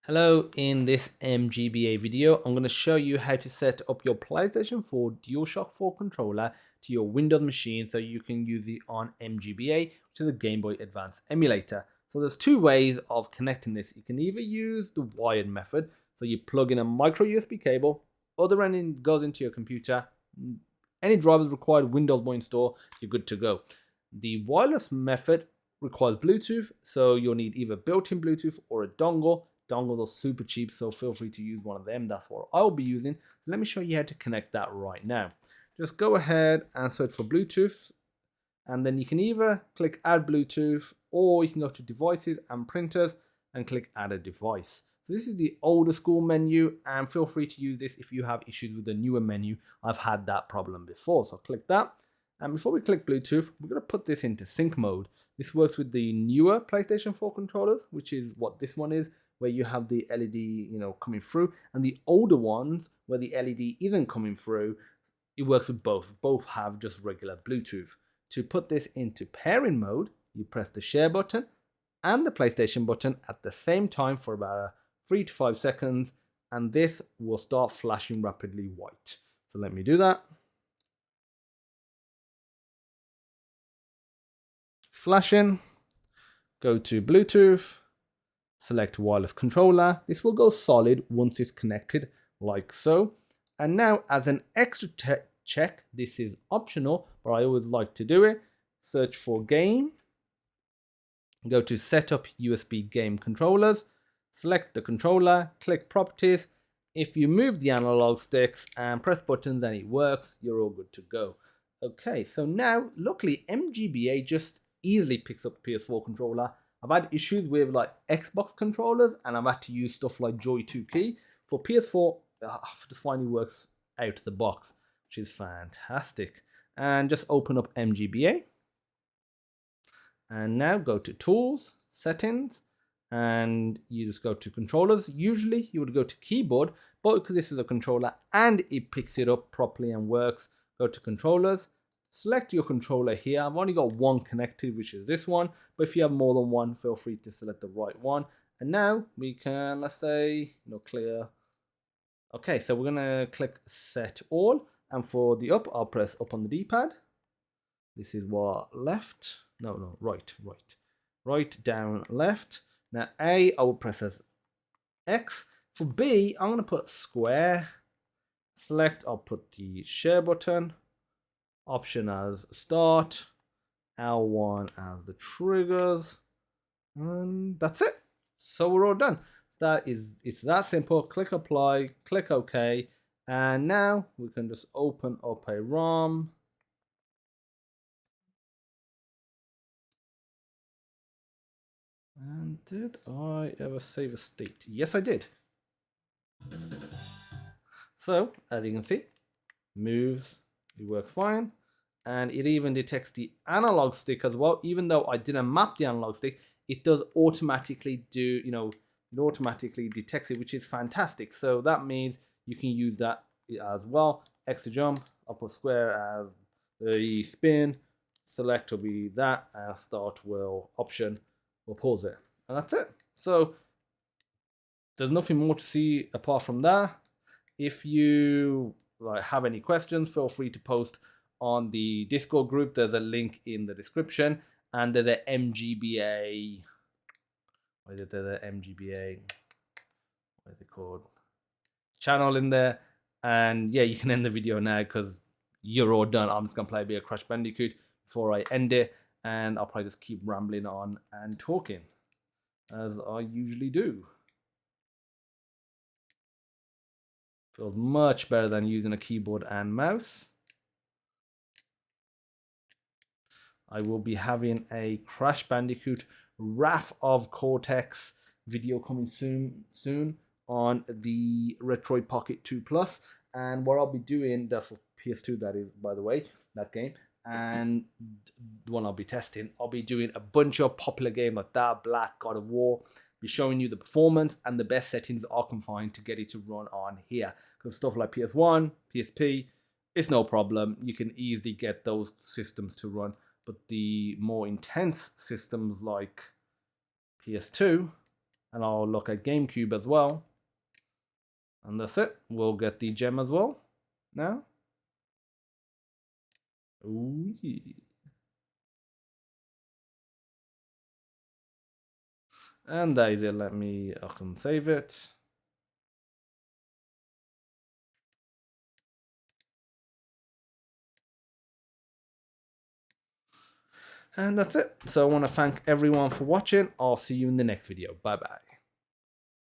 Hello, in this mGBA video, I'm going to show you how to set up your PlayStation 4 DualShock 4 controller to your Windows machine so you can use it on mGBA, which is a Game Boy Advance emulator. So there's two ways of connecting this. You can either use the wired method, so you plug in a micro USB cable, other end goes into your computer, any drivers required, Windows will install, you're good to go. The wireless method requires Bluetooth, so you'll need either built-in Bluetooth or a dongle. Dongles are super cheap, so feel free to use one of them. That's what I'll be using. Let me show you how to connect that right now. Just go ahead and search for Bluetooth, and then you can either click add Bluetooth, or you can go to devices and printers and click add a device. So this is the older school menu, and feel free to use this if you have issues with the newer menu. I've had that problem before, so click that. And before we click Bluetooth, we're going to put this into sync mode. This works with the newer PlayStation 4 controllers, which is what this one is, where you have the LED, coming through, and the older ones where the LED isn't coming through, it works with both. Both have just regular Bluetooth. To put this into pairing mode, you press the share button and the PlayStation button at the same time for about 3 to 5 seconds, and this will start flashing rapidly white. So let me do that. Flashing. Go to Bluetooth. Select wireless controller. This will go solid once it's connected, like so. And now, as an extra check, this is optional, but I always like to do it. Search for game. Go to setup USB game controllers. Select the controller. Click properties. If you move the analog sticks and press buttons and it works, you're all good to go. Okay, so now, luckily, mGBA just easily picks up PS4 controller. I've had issues with like Xbox controllers, and I've had to use stuff like Joy 2 Key. For PS4, just finally works out of the box, which is fantastic. And just open up mGBA. And now go to Tools, Settings, and you just go to Controllers. Usually you would go to Keyboard, but because this is a controller and it picks it up properly and works, go to Controllers. Select your controller here. I've only got one connected, which is this one. But if you have more than one, feel free to select the right one. And now we can, let's say, clear. Okay, so we're going to click Set All. And for the up, I'll press up on the D-pad. This is what left. No, right. Right, down, left. Now A, I will press as X. For B, I'm going to put square. Select, I'll put the share button. Option as start, L1 as the triggers, and that's it. So we're all done. It's that simple. Click apply, click OK, and now we can just open up a ROM. And did I ever save a state? Yes, I did. So as you can see, moves. It works fine, and it even detects the analog stick as well. Even though I didn't map the analog stick, it does automatically do, it automatically detects it, which is fantastic. So that means you can use that as well. X to jump, I'll put square as the spin, select will be that, and start will option will pause it, and that's it. So there's nothing more to see apart from that. If you have any questions, feel free to post on the Discord group. There's a link in the description, and there's the mGBA. What is it? There's the mGBA. What is it called? Channel in there, and yeah, you can end the video now because you're all done. I'm just gonna play a bit of Crash Bandicoot before I end it, and I'll probably just keep rambling on and talking as I usually do. Feels much better than using a keyboard and mouse. I will be having a Crash Bandicoot Wrath of Cortex video coming soon on the Retroid Pocket 2 Plus. And what I'll be doing, that's for PS2, that is, by the way, that game. And the one I'll be testing, I'll be doing a bunch of popular games like that, Black, God of War, be showing you the performance and the best settings I can find to get it to run on here. Because stuff like PS1, PSP, it's no problem. You can easily get those systems to run. But the more intense systems like PS2 and I'll look at GameCube as well. And that's it. We'll get the gem as well now. Ooh, yeah. And that is it. I can save it. And that's it. So I want to thank everyone for watching. I'll see you in the next video. Bye bye.